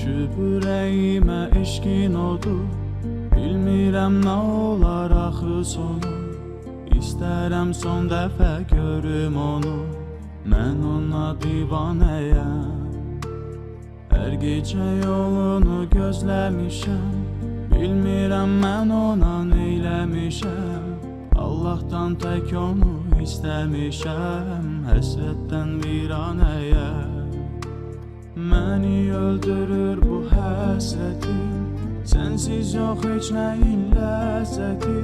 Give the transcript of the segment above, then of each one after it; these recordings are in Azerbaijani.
Düşüb ürəyimə eşqin odu, bilmirəm nə olar axı sonu. İstərəm son dəfə görüm onu, mən ona divanəyəm. Hər gecə yolunu gözləmişəm, bilmirəm mən ona neyləmişəm. Allah'tan tək onu istəmişəm, həsrətdən viranəyəm. Məni öldürür bu həsrətim, sənsiz yox heç nəyin ləzzəti.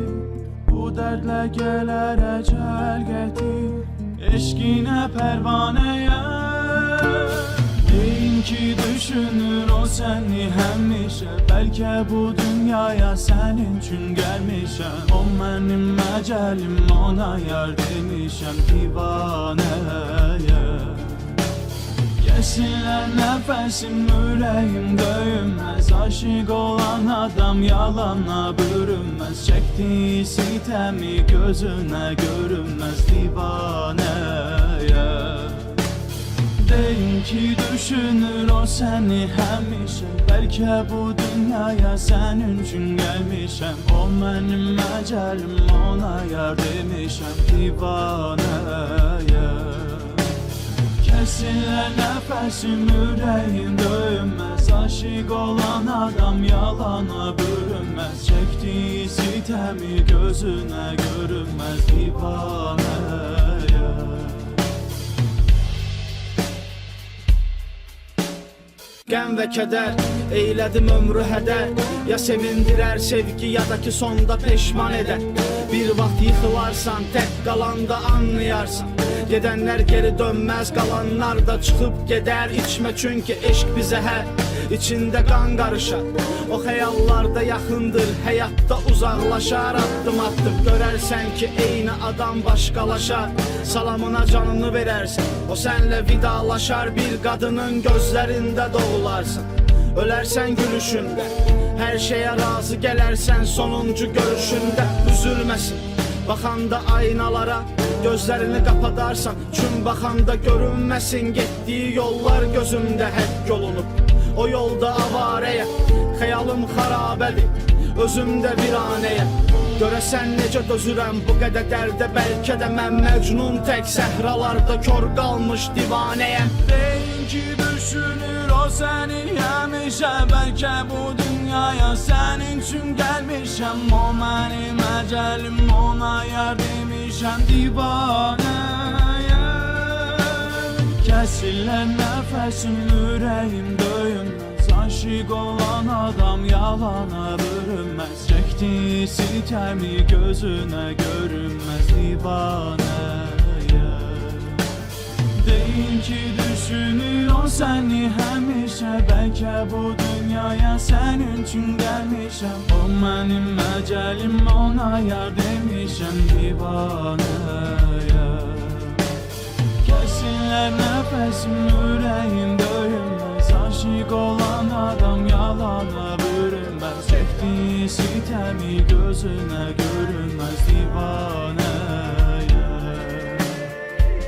Bu dərdlə gələr əcəl gətir, eşqinə pərvanəyəm. Deyin ki düşünür o səni həmişə, bəlkə bu dünyaya sənin üçün gəlmişəm. O mənim əcəlim, ona yar demişəm, divanəyəm. Kesinler nefesim, ürəyim döyünməz. Aşık olan adam yalana bürünməz. Çektiği sitemi gözüne görünməz, divanəyəm. Deyin ki düşünür o səni həmişə, bəlkə bu dünyaya sənin üçün gəlmişəm. O mənim əcəlim, ona yar demişəm, divanəyəm. Kesinler nefesim, ürəyim döyünməz. Aşık olan adam yalana bürünməz. Çektiği sitemi gözüne görünməz, divanəyəm. Qəm və kədər, eylədim ömrü hədər. Ya sevindirər sevgi, ya da ki sonda peşman edər. Bir vaxt yıxılarsan, tək qalanda anlayarsan. Gedənlər geri dönməz, qalanlar da çıxıb gedər. İçmə çünki eşq bir zəhər, içində qan qarışar. O xəyallarda yaxındır, həyatda uzaqlaşar. Addım atdım, görərsən ki eyni adam başqalaşar. Salamına canını verərsən, o sənlə vidalaşar. Bir qadının gözlərində doğularsan, ölərsən gülüşündə. Hər şeyə razı gələrsən sonuncu görüşündə. Üzülməsin baxanda aynalara, gözlərini qapadarsan. Çün baxanda görünməsin, getdiyi yollar gözümdə həkk olunub. O yolda avarəyə, xəyalım xarabədir, özümdə viranəyə. Görəsən necə dözürəm bu qədər dərdə, bəlkə də mən məcnun tək səhralarda kör qalmış divanəyəm. Deyin ki düşünür o səni həmişə, bəlkə bu dünyaya sənin üçün gəlmişəm. O mənim əcəlim, ona yar demişəm, divanəyəm. Kəsilər nəfəsim, ürəyim döyünməz. Aşık olan adam yalana bürünməz. Çektiği sitemi gözüne görünməz, divanəyəm. Deyin ki düşünür o səni həmişə, bəlkə bu dünyaya sənin üçün gəlmişəm. O mənim əcəlim, ona yar demişəm, divanəyəm. Kesinler nefesim, ürəyim döyünməz. Aşık olan adam yalana bürünməz. Çektiği sitemi gözüne görünməz, divanəyəm.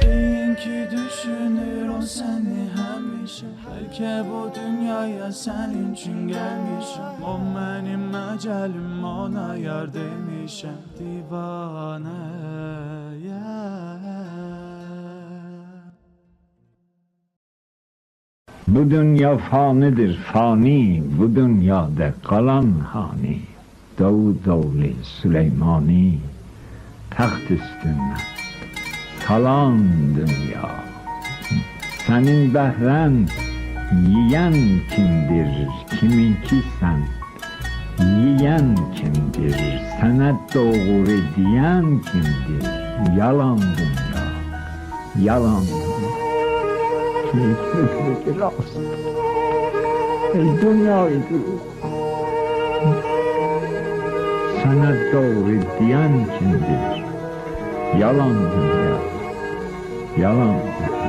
Deyin ki düşünür o səni həmişə, bəlkə bu dünyaya sənin üçün gəlmişəm. O mənim əcəlim, ona yar demişəm, divanəyəm. Bu dünya fanidir fani, bu dünyada kalan hani. Davud oğlu Süleymani, taxt üstünde kalan dünya. Senin bəhrən yiyen kimdir, kiminki sen? Yiyen kimdir, sana doğru diyen kimdir? Yalan dünya, yalan dünya. Keyifli rast. Ey dünyaydı. Sana doğru diyen kimdir? Yalan dünya, yalan dünya.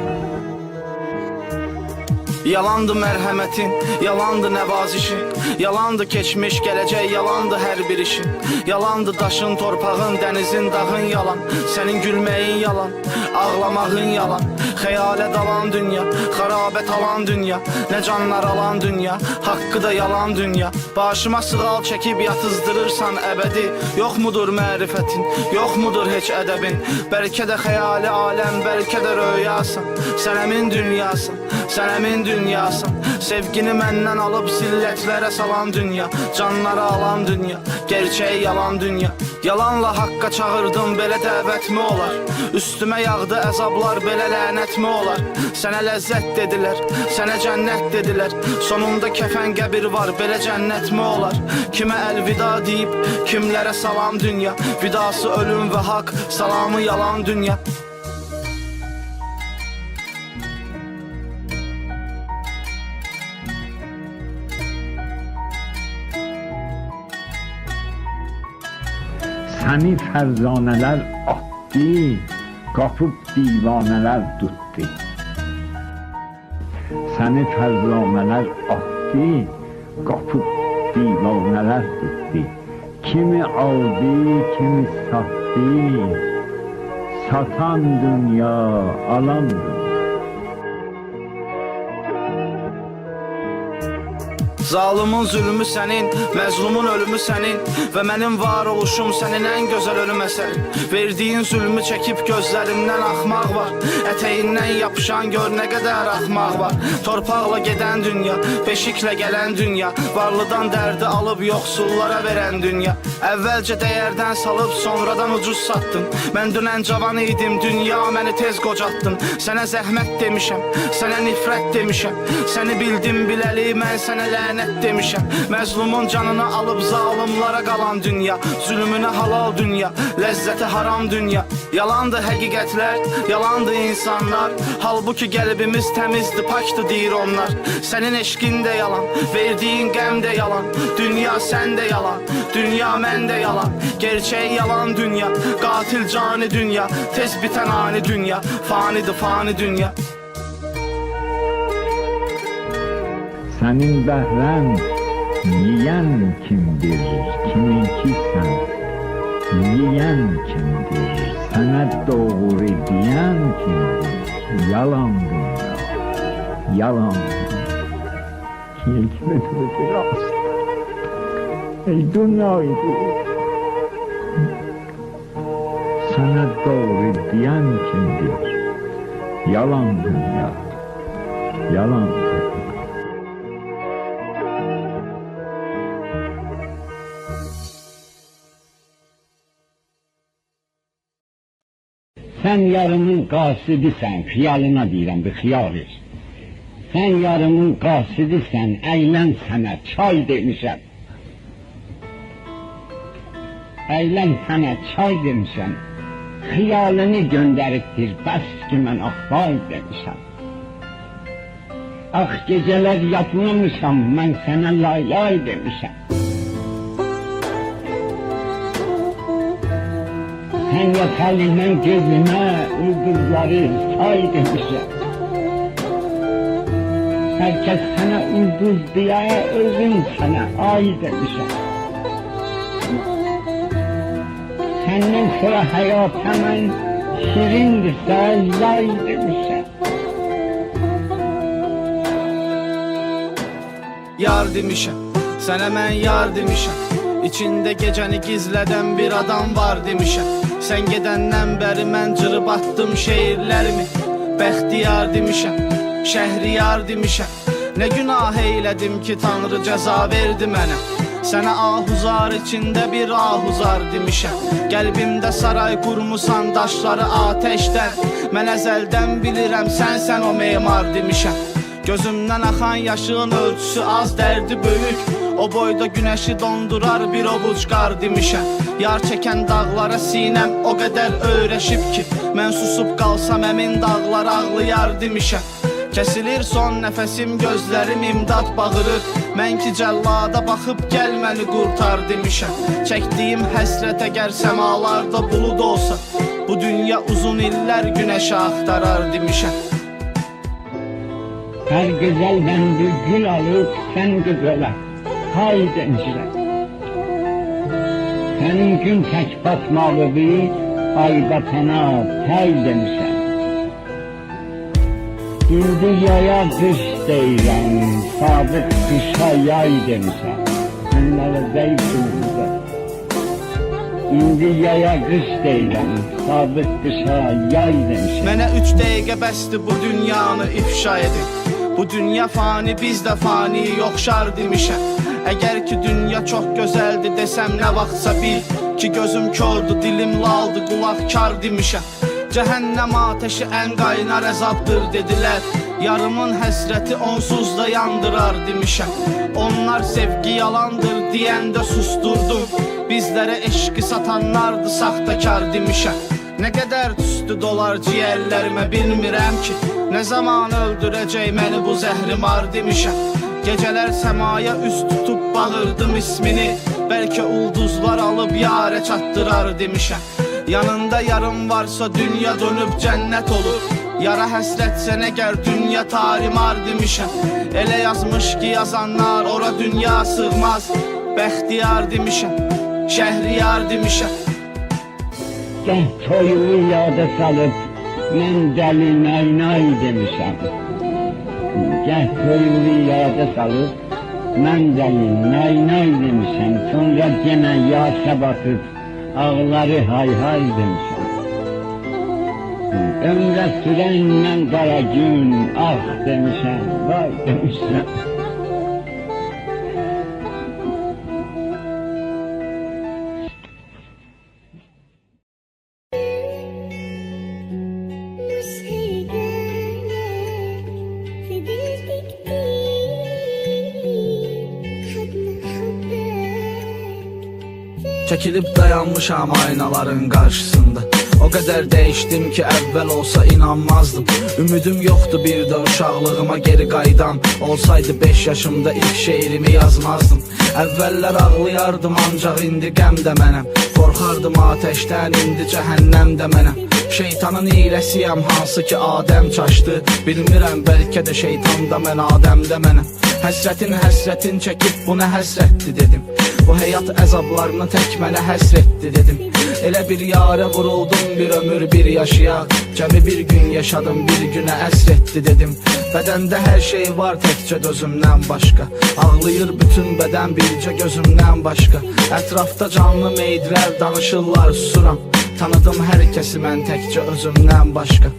Yalandı mərhəmətin, yalandı nəvazişin. Yalandı keçmiş, gələcək, yalandı hər bir işin. Yalandı daşın, torpağın, dənizin, dağın yalan. Sənin gülməyin yalan, ağlamağın yalan. Xəyale dalan dünya, xarabət alan dünya, nə canlar alan dünya, haqqı da yalan dünya. Başıma sığal çəkib yatızdırırsan əbədi. Yox mudur mərifətin, yox mudur heç ədəbin? Bəlkə də xəyali aləm, bəlkə də röyasan. Sən əmin dünyasın, sən əmin dünyasın. Sevgini məndən alıb zillətlərə salan dünya, canları alan dünya, gerçəyi yalan dünya. Yalanla haqqa çağırdım, belə dəvətmi olar? Üstümə yağdı əzablar, belə lənətmi olar? Sənə ləzzət dedilər, sənə cənnət dedilər. Sonunda kəfən qəbir var, belə cənnətmi olar? Kimə əlvida deyib, kimlərə salam dünya. Vidası ölüm və haqq, salamı yalan dünya. Səni fərzanələr atdı, qapıb divanələr tutdu. Səni fərzanələr atdı, qapıb divanələr tutdu. Kimi aldı, kimi sattı, satan dünya, alan dünya. Zalimin zülmü sənin, məzlumun ölümü sənin və mənim var oluşum sənin ən gözəl ölüm əsərin. Verdiyin zülmü çəkib gözlərimdən axmaq var. Ətəyindən yapışan gör nə qədər axmaq var. Torpaqla gedən dünya, beşiklə gələn dünya, varlıdan dərdi alıb yoxsullara verən dünya. Əvvəlcə dəyərdən salıb sonradan ucuz satdın. Mən dünən cavan idim, dünya məni tez qocatdın. Sənə zəhmət demişəm, sənə nifrət demişəm. Səni bildim biləli, mən sənə lənət demişəm. Məzlumun canını alıb zalimlara qalan dünya, zülmünə halal dünya, ləzzəti haram dünya. Yalandı həqiqətlər, yalandı insanlar. Halbuki qəlbimiz təmizdir, pakdır deyir onlar. Sənin eşqin də yalan, verdiyin qəm də yalan. Dünya sən də yalan, dünya mən də yalan. Gerçək yalan dünya, qatil cani dünya, tez bitən ani dünya, fanidir fani dünya. Sənin bəhrən yiyən kimdir, kiminki sən? Yiyən kimdir, sənə doğru deyən kimdir? Yalan dünya, yalan dünya. Keyfime tövbe olsun. Ey dünyaydı. Sənə doğru deyən kimdir? Yalan dünya, yalan dünya. Sen yarımın qasidisən, xiyalına deyirəm, bir xiyal et. Sen yarımın qasidisən, əylən sənə çay demişəm. Əylən sənə çay demişəm. Xiyalını göndəribdir, bəs ki mən axvay demişəm. Ax gecələr yatmamışam, mən sənə lay lay demişəm. Sen yatalından gözüme ulduzları say demişim. Herkes sana ulduz diye özüm sana ay demişim. Senden sonra hayat hemen şirindirse lay demişim. Yar demişəm, sənə mən yar demişəm. İçində gecəni gizlədən bir adam var demişəm. Sən gedəndən bəri mən cırıb attım şeirlərimi. Bəxtiyar demişəm, şəhriyar demişəm. Nə günah eylədim ki Tanrı cəza verdi mənə. Sənə ahuzar içində bir ahuzar demişəm. Qəlbimdə saray qurmusan daşları atəşdən. Mən əzəldən bilirəm sən o memar demişəm. Gözümdən axan yaşın ölçüsü az, dərdi böyük. O boyda günəşi dondurar bir ovuc qar demişəm. Yar çəkən dağlara sinəm o qədər öyrəşib ki mən susub qalsam əmin dağlar ağlayar demişəm. Kəsilir son nəfəsim, gözlərim imdad bağırır. Mən ki cəllada baxıb gəl məni qurtar demişəm. Çəkdiyim həsrət əgər səmalarda bulud olsa, bu dünya uzun illər günəşi axtarar demişəm. Her güzelden bir gül alıp sen güzele hay demişler. Senin gün tek batmalı bir ay batana pay demişler. İndi yaya qış deyirəm, sabit qışa yay demişəm. Bunlara zəifsiniz. İndi yaya qış deyirəm, sabit qışa yay demişəm. Mənə 3 dəqiqə bəsdir bu dünyanı ifşa edin. Bu dünya fani, biz də fani, yoxşar demişəm. Əgər ki dünya çox gözəldir desəm nə vaxtsa bil ki gözüm kördür, dilim laldır, qulaq kar demişəm. Cəhənnəm ateşi ən qaynar əzabdır dedilər. Yarımın həsrəti onsuz da yandırar demişəm. Onlar sevgi yalandır deyəndə susturdum. Bizlərə eşqi satanlardı saxtakar demişəm. Nə qədər tüstü dolar ciyərlərimə bilmirəm ki nə zaman öldürəcək məni bu zəhrimar demişəm. Gecələr səmaya üst tutub bağırdım ismini. Bəlkə ulduzlar alıb yarə çatdırar demişəm. Yanında yarım varsa dünya dönüb cənnət olur. Yara həsrətsə əgər dünya tarimar demişəm. Elə yazmış ki yazanlar ora dünya sığmaz. Bəxtiyar demişəm, şəhriyar demişəm. Gəh toyumu yada salıb, mən dəli nay demişəm. Gəh toyumu yada salıb, mən dəli nay demişəm. Sonra yenə yaşa batıb, ağları hay demişəm. Ömrə sürən mən qara gün, ah demişəm, vay demişəm. Çəkilib dayanmışam aynaların qarşısında. O qədər dəyişdim ki əvvəl olsa inanmazdım. Ümidim yoxdur bir də uşaqlığıma geri qaydam. Olsaydı 5 yaşımda ilk şeirimi yazmazdım. Əvvəllər ağlayardım ancaq indi qəm də mənəm. Qorxardım ateşdən indi cəhənnəm də mənəm. Şeytanın hiləsiyəm hansı ki Adəm çaşdı. Bilmirəm bəlkə də şeytan da mən Adəm də mənəm. Həsrətin çəkib bu nə həsrətdir dedim. Bu həyat əzablarını tək mənə həsrətdir dedim. Elə bir yarə vuruldum bir ömür bir yaşayaq. Cəmi bir gün yaşadım bir günə əsrətdi dedim. Bədəndə hər şey var təkcə dözümdən başqa. Ağlayır bütün bədən bircə gözümdən başqa. Ətrafda canlı meydlər danışırlar susuram. Tanıdım hər kəsi mən təkcə özümdən başqa.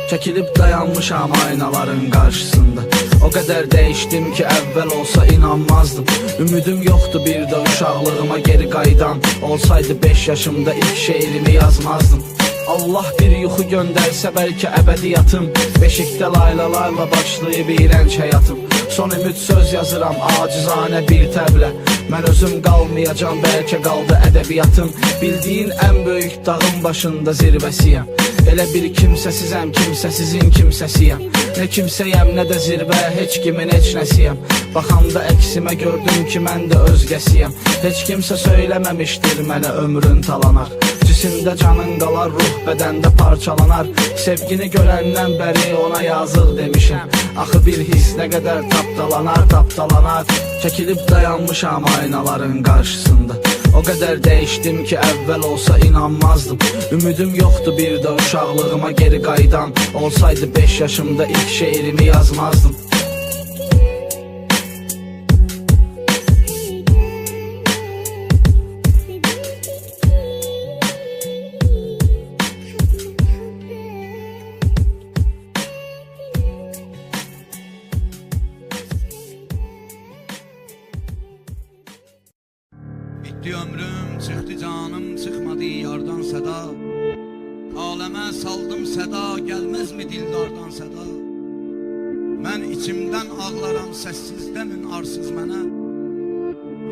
Çəkilib dayanmışam aynaların qarşısında. O qədər dəyişdim ki əvvəl olsa inanmazdım. Ümidim yoxdur bir də uşaqlığıma geri qaydam. Olsaydı 5 yaşımda ilk şeirimi yazmazdım. Allah bir yuxu göndərsə bəlkə əbədiyyatım. Beşikdə laylalarla başlayıb iyrənc həyatım. Son ümid söz yazıram acizanə bir təblə. Mən özüm qalmayacam bəlkə qaldı ədəbiyyatım. Bildiyin ən böyük dağın başında zirvəsiyəm. Elə bir kimsəsizəm, kimsəsizin kimsəsiyəm. Nə kimsəyəm, nə də zirvə, heç kimin heç nəsiyəm. Baxanda əksimə gördüm ki mən də özgəsiyəm. Heç kimsə söyləməmişdir mənə ömrün talanar. Cisimdə canın qalar, ruh bədəndə parçalanar. Sevgini görəndən bəri ona yazıq demişəm. Axı bir his nə qədər tapdalanar. Çəkilib dayanmışam aynaların qarşısında. O qədər dəyişdim ki əvvəl olsa inanmazdım. Ümidim yoxdur bir də uşaqlığıma geri qaydam. Olsaydı 5 yaşımda ilk şeirimi yazmazdım. Bitti ömrüm, çıxdı canım, çıxmadı yardan səda. Aləmə saldım səda, gəlməzmi dildardan səda. Mən içimdən ağlaram, səssizdən arsız mənə.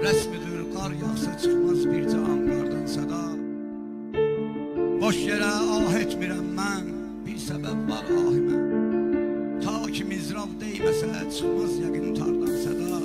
Rəsmidir qar yağsa çıxmaz bircə anlardan səda. Boş yerə ah etmirəm mən, bir səbəb var ahimə. Ta ki mizrab deyməsə çıxmaz yəqin tardan səda.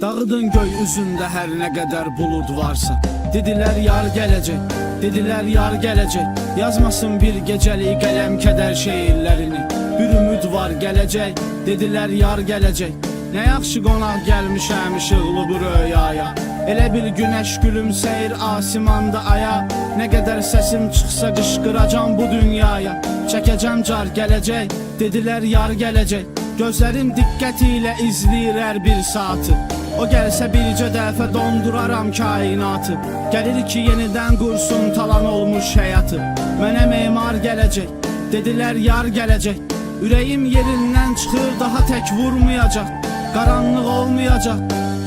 Dağıdın göy üzündə hər nə qədər bulud varsa. Dedilər yar gələcək, dedilər yar gələcək. Yazmasın bir gecəlik qələm kədər şeirlərini. Bir ümid var gələcək, dedilər yar gələcək. Nə yaxşı qonaq gəlmişəm işıqlı bu röyaya. Elə bil günəş gülümsəyir asimanda aya. Nə qədər səsim çıxsa qışqıracam bu dünyaya. Çəkəcəm car gələcək, dedilər yar gələcək. Gözlərim diqqət ilə izləyir hər bir saatı. O gəlsə bircə dəfə donduraram kainatı. Gəlir ki yenidən qursun talan olmuş həyatı. Mənə memar gələcək, dedilər yar gələcək. Ürəyim yerindən çıxır, daha tək vurmayacaq. Qaranlıq olmayacaq,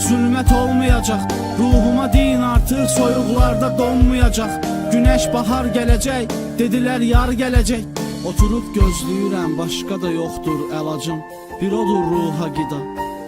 zülmət olmayacaq. Ruhuma deyin artıq soyuqlarda donmayacaq. Günəş bahar gələcək, dedilər yar gələcək. Oturub gözləyirəm, başqa da yoxdur əlacım. Bir odur ruha qida,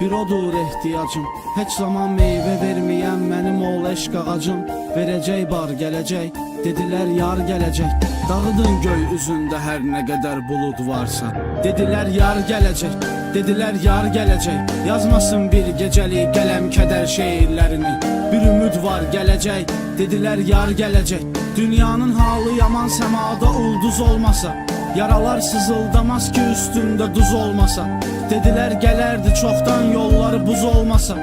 bir odur ehtiyacım. Heç zaman meyvə verməyən mənim ol eşq ağacım. Verəcək bar gələcək, dedilər yar gələcək. Dağıdın göy üzündə hər nə qədər bulud varsa. Dedilər yar gələcək, dedilər yar gələcək. Yazmasın bir gecəlik qələm kədər şeirlərini. Bir ümid var gələcək, dedilər yar gələcək. Dünyanın halı yaman, səmada ulduz olmasa. Yaralar sızıldamaz ki üstündə duz olmasa. Dedilər gələrdi çoxdan yolları buz olmasa.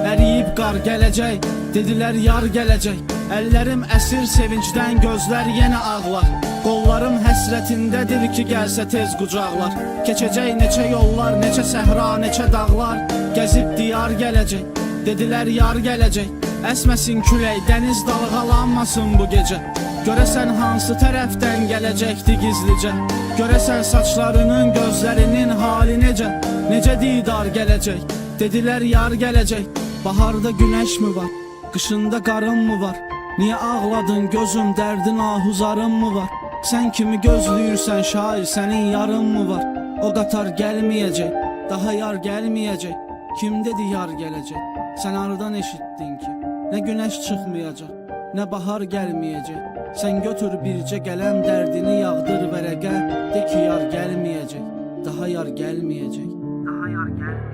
Əriyib qar gələcək, dedilər yar gələcək. Əllərim əsir sevincdən, gözlər yenə ağlar. Qollarım həsrətindədir ki gəlsə tez qucaqlar. Keçəcək neçə yollar, neçə səhra, neçə dağlar. Gəzib diyar gələcək, dedilər yar gələcək. Əsməsin külək, dəniz dalğalanmasın bu gecə. Görəsən hansı tərəfdən gələcəkdi gizlicə. Görəsən saçlarının, gözlərinin hali necə. Necə didar gələcək, dedilər yar gələcək. Baharda günəş mü var, qışında qarın mı var? Niyə ağladın gözüm, dərdin ahuzarın mı var? Sən kimi gözləyirsən şair, sənin yarın mı var? O qatar gəlməyəcək, daha yar gəlməyəcək. Kim dedi yar gələcək? Sən hardan eşitdin ki? Nə günəş çıxmayacaq, nə bahar gəlməyəcək. Sən götür bircə qələm, dərdini yağdır vərəqə. De ki yar gəlməyəcək, daha yar gəlməyəcək. Daha yar gəlməyəcək.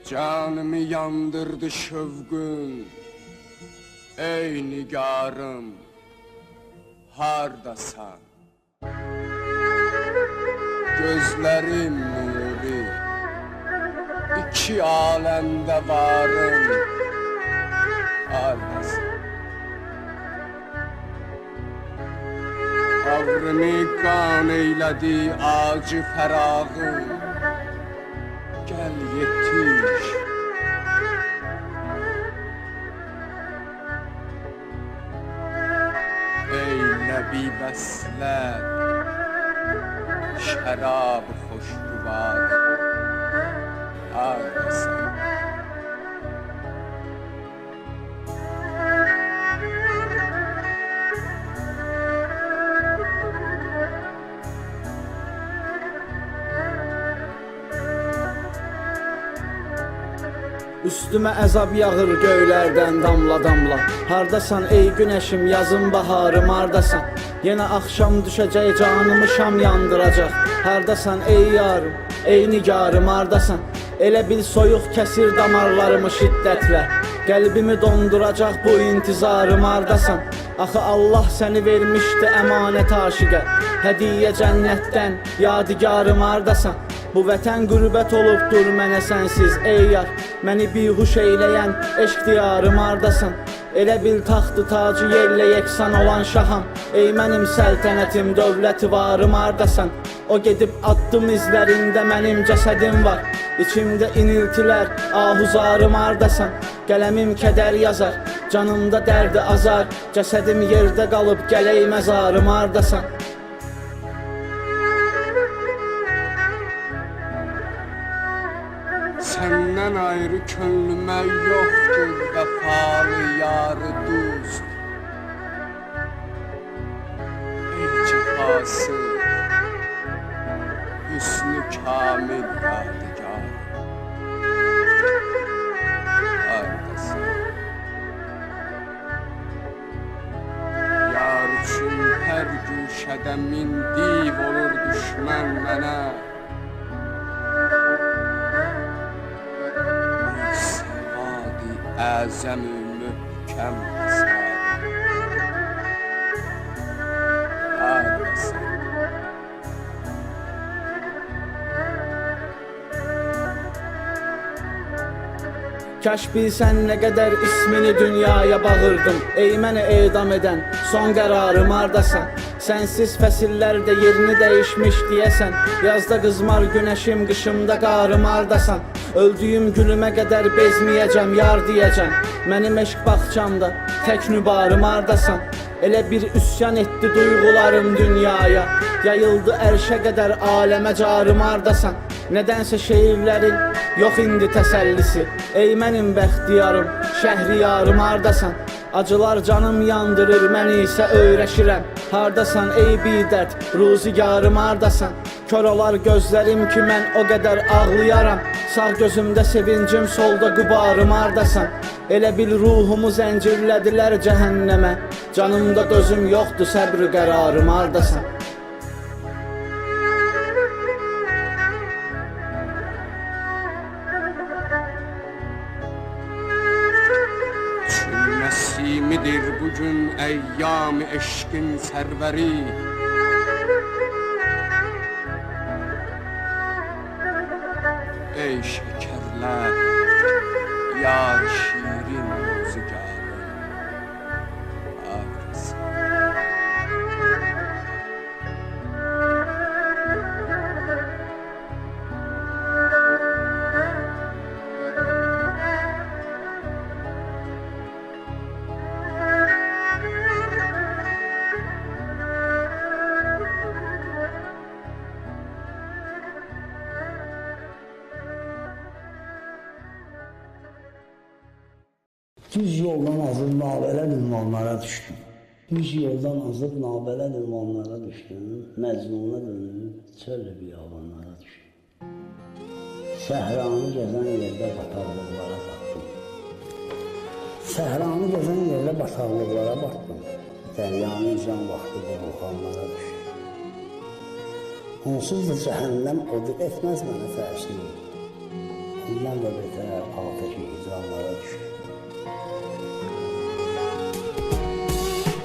Canımı yandırdı şövqün, ey nigarım, hardasan? Gözlərim nuri, iki aləmdə varım, hardasan? Qavrını qan eylədi acı fərağım, gəl yetiş. Ey nəbi bəslət, şərab xoşbuvar, hardasan? Üstümə əzab yağır göylərdən damla damla. Hardasan ey günəşim, yazın baharım, hardasan? Yenə axşam düşəcək, canımı şam yandıracaq. Hardasan ey yarım, ey nigarım, hardasan? Elə bil soyuq kəsir damarlarımı şiddətlə. Qəlbimi donduracaq bu intizarım, hardasan? Axı Allah səni vermişdi əmanət aşiqə. Hədiyyə cənnətdən, yadigarım, hardasan? Bu vətən qürbət olubdur mənə sənsiz ey yar. Məni bihuş eyləyən eşq diyarım, hardasan? Elə bil taxtı tacı yerlə yeksan olan şaham. Ey mənim səltənətim, dövləti varım, hardasan? O gedib addım izlərində mənim cəsədim var. İçimdə iniltilər, ahuzarım, hardasan? Qələmim kədər yazar, canımda dərdi azar. Cəsədim yerdə qalıb gələk məzarım, hardasan? Səndən ayrı könlümə yoxdur vəfalı yarı dost. Ey cəfası, hüsnü kamil yadigar, hardasan? Yar üçün hər güşədə min div olur düşmən mənə. Əzəm-i möhkəm əsərim, hardasan? Kaş bilsən nə qədər ismini dünyaya bağırdım. Ey məni edam edən son qərarım hardasan? Sənsiz fəsillərdə yerini dəyişmiş deyəsən. Yazda qızmar günəşim, qışımda qarım hardasan? Öldüyüm gülümə qədər bezməyəcəm, yar deyəcəm. Mənim eşq baxçamda tək nübarım hardasan? Elə bir üsyan etdi duyğularım dünyaya. Yayıldı ərşə qədər aləmə carım hardasan? Nədənsə şeirlərin yox indi təsəllisi. Ey mənim bəxtiyarım, şəhriyarım hardasan? Acılar canım yandırır, mən isə öyrəşirəm. Hardasan ey bidət, ruzigarım hardasan? Kör olar gözlərim ki mən o qədər ağlayaram. Sağ gözümdə sevincim, solda qubarım hardasan? Elə bil ruhumu zəncirlədilər cəhənnəmə. Canımda dözüm yoxdur, səbr qərarım hardasan? Çün nesimidir bugün eyyam eşkin serveri. Ey şekerler, yar şirin rüzgarı ağrısın. Düz yoldan azıb nabələ ünvanlara düşdüm. Düz yoldan azıb nabələ ünvanlara düşdüm. Məcnuna dönüb çöl biyabanlara düşdüm. Səhranı gəzən yerdə bataqlıqlara baxdım. Səhranı gəzən yerdə bataqlıqlara baxdım. Dəryanın can vaxtı burulğanlara düşdüm. Onsuz da cəhənnəm odu etməz mənə təəssür. Ondan da betər atəşi hicranlara düşdüm.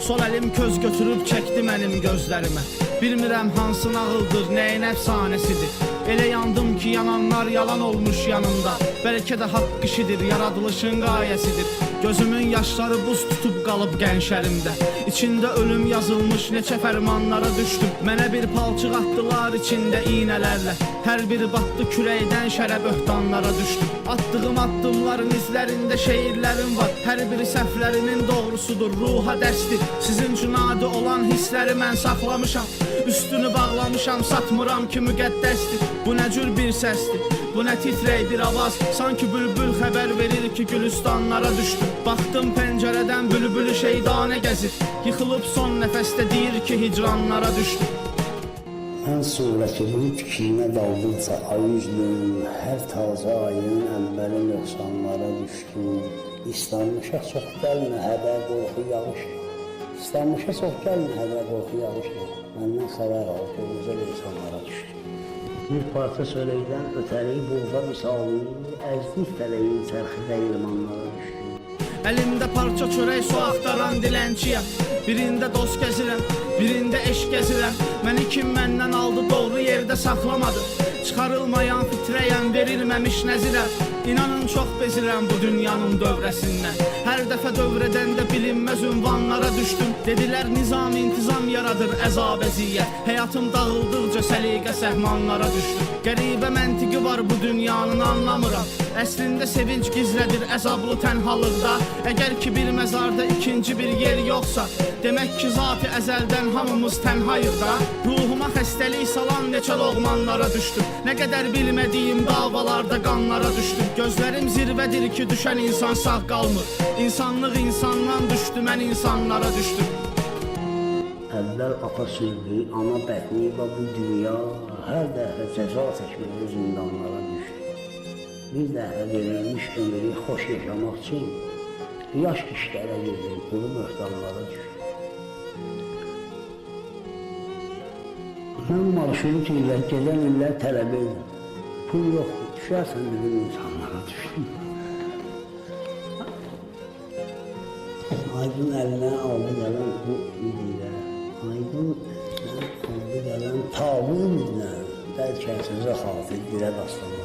Sol əlim köz götürüb çəkdi mənim gözlərimə. Bilmirəm hansı nağıldır, nəyin əfsanəsidir. Elə yandım ki yananlar yalan olmuş yanımda. Bəlkə də haqq işidir, yaradılışın qayəsidir. Gözümün yaşları buz tutub qalıb gənşərimdə. İçində ölüm yazılmış neçə fərmanlara düşdüm. Mənə bir palçıq atdılar içində iynələrlə. Hər biri batdı küləkdən şərə böhtanlara düşdüm. Attığım addımların izlərində şeirlərim var. Hər biri səhvlərimin doğrusudur, ruha dərsdir. Sizin üçün adi olan hissləri mən saxlamışam. Üstünü bağlamışam, satmıram ki müqəddəsdir. Bu nə cür bir səsdir, bu nə titrək bir avaz. Sanki bülbül xəbər verir ki gülüstanlara düşdüm. Baxdım pəncərədən bülbülü şeydanə gəzir. Yıxılıb son nəfəsdə deyir ki hicranlara düşdüm. Mən surəti bu fikrinə daldıqca ay üzlüm, hər tazə ayın əmbəli nöqsanlara düşdüm. İstanmışa çox gəlmə, hədə qorxu yağışla. İstanmışa çox gəlmə, hədə qorxu yağışla. Məndən xəbər al, gözə insanlara düşdüm. Bir parça söyləkdən ötəri buğda misalı, əzdik fələyin çərxidə ilmanlara düşdüm. Əlimdə parça çörək su axtaran dilənçiyəm. Birində dost gəzirəm, birində eşq gəzirəm. Məni kim məndən aldı, doğru yerdə saxlamadı. Çıxarılmayan fitrəyəm, verilməmiş nəzirəm. İnanın çox bezirəm bu dünyanın dövrəsindən. Hər dəfə dövrədəndə bilinməz ünvanlara düşdüm. Dedilər nizam intizam yaradır əzab əziyyət. Həyatım dağıldıqca səliqə səhmanlara düşdüm. Qəribə məntiqi var bu dünyanın, anlamıram. Əslində sevinç gizlədir əzablı tənhalıqda. Əgər ki bir məzarda ikinci bir yer yoxsa, demək ki zat-ı əzəldən hamımız tənhayıq da. Ruhuma xəstəlik salan neçə loğmanlara düşdüm. Nə qədər bilmədiyim davalarda qanlara düşdüm. Gözlərim zirvədir ki düşən insan sağ qalmır. İnsanlıq insandan düşdü, mən insanlara düşdüm. Əvvəl ata sürdü, ana bətni və bu dünya hər dəfə cəza çəkməli zindanlara düşdü. Bir dəfə verilmiş ömrü xoş yaşamaq üçün yaş işlərə girdi, quru möhtamlara düşdü. Mən marşrut ilə gedən illər tələb edim. Pul yoxdur, düşərsən dedim insanlara düşdüm. Aydın əlinə aldı gələn bu idilə, Aydın əlinə aldı gələn tabu idilə, bəlkə sözə xatir dilə dastanlar.